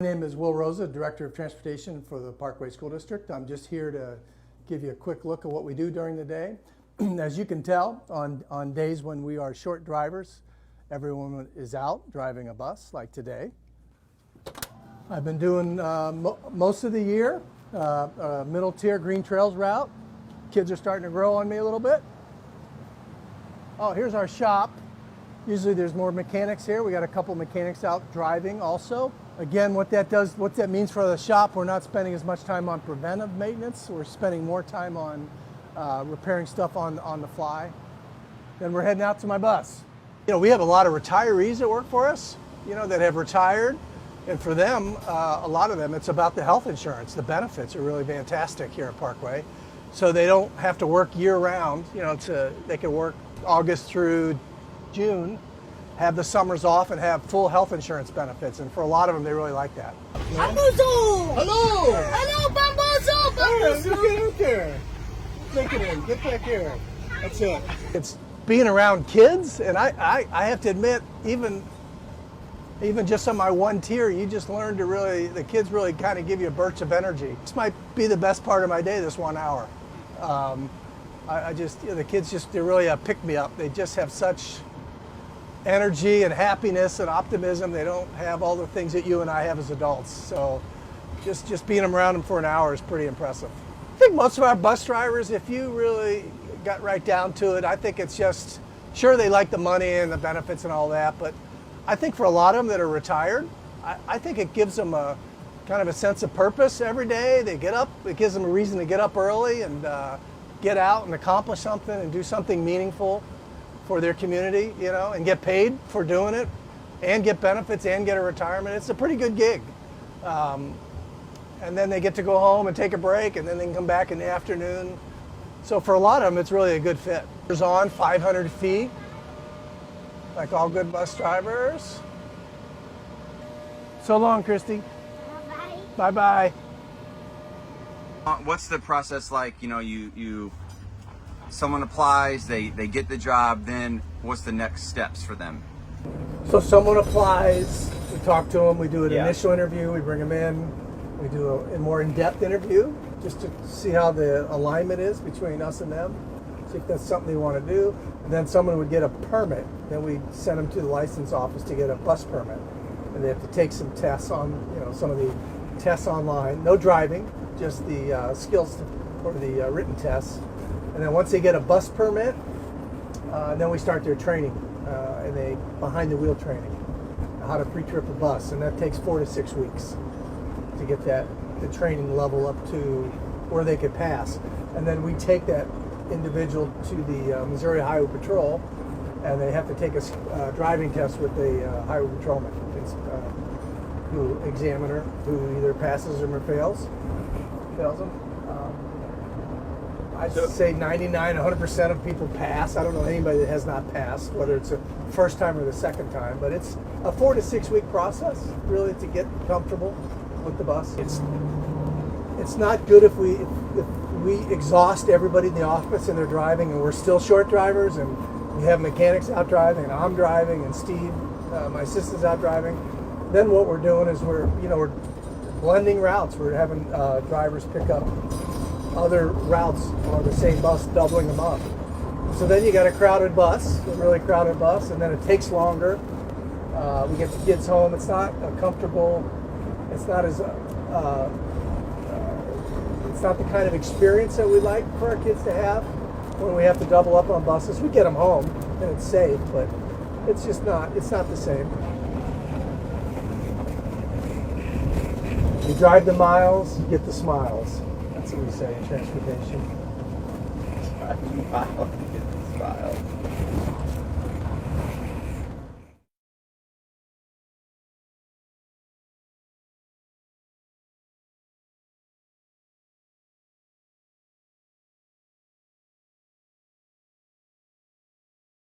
My name is Will Rosa, Director of Transportation for the Parkway School District. I'm just here to give you a quick look at what we do during the day. As you can tell, on days when we are short drivers, everyone is out driving a bus, like today. I've been doing most of the year middle tier Green Trails route. Kids are starting to grow on me a little bit. Oh, here's our shop. Usually there's more mechanics here. We got a couple mechanics out driving also. Again, what that means for the shop, we're not spending as much time on preventive maintenance. We're spending more time on repairing stuff on the fly. Then we're heading out to my bus. You know, we have a lot of retirees that work for us, you know, that have retired. And for them, a lot of them, it's about the health insurance. The benefits are really fantastic here at Parkway. So they don't have to work year round. You know, they can work August through June, have the summers off, and have full health insurance benefits. And for a lot of them, they really like that. Bamboozle! Hello! Hello, Bamboozle! Hey, get out there. Take it in. Get back here. That's it. It's being around kids, and I have to admit, even just on my one tier, you just learn to the kids really kind of give you a burst of energy. This might be the best part of my day, this 1 hour. The kids they're really a pick-me-up. They just have such energy and happiness and optimism. They don't have all the things that you and I have as adults. So just being around them for an hour is pretty impressive. I think most of our bus drivers, if you really got right down to it, I think it's just, sure, they like the money and the benefits and all that, but I think for a lot of them that are retired, I think it gives them a kind of a sense of purpose every day. They get up, it gives them a reason to get up early and get out and accomplish something and do something meaningful for their community, you know, and get paid for doing it and get benefits and get a retirement. It's a pretty good gig. And then they get to go home and take a break, and then they can come back in the afternoon. So for a lot of them, it's really a good fit. It's on 500 feet, like all good bus drivers. So long, Christy. Bye-bye. Bye-bye. What's the process like? You know, someone applies, they get the job, then what's the next steps for them? So someone applies, we talk to them, we do an initial interview, we bring them in, we do a more in-depth interview just to see how the alignment is between us and them, see if that's something they want to do. And then someone would get a permit, then we send them to the license office to get a bus permit. And they have to take some tests on, you know, some of the tests online, no driving, just the skills or the written tests. And then once they get a bus permit, then we start their training, and they behind the wheel training, how to pre-trip a bus, and that takes 4 to 6 weeks to get the training level up to where they could pass. And then we take that individual to the Missouri Highway Patrol, and they have to take a driving test with a highway patrolman, examiner, who either passes them or fails them. I'd say 99, 100% of people pass. I don't know anybody that has not passed, whether it's the first time or the second time, but it's a 4 to 6 week process, really, to get comfortable with the bus. It's not good if we exhaust everybody in the office and they're driving and we're still short drivers and we have mechanics out driving and I'm driving and Steve, my assistant's out driving. Then what we're doing is we're blending routes. We're having drivers pick up other routes on the same bus, doubling them up. So then you got a crowded bus, a really crowded bus, and then it takes longer. We get the kids home. It's not a comfortable. It's not as. It's not the kind of experience that we like for our kids to have when we have to double up on buses. We get them home and it's safe, but it's just not. It's not the same. You drive the miles, you get the smiles. That's what we say in transportation. Drive the miles, get the smiles.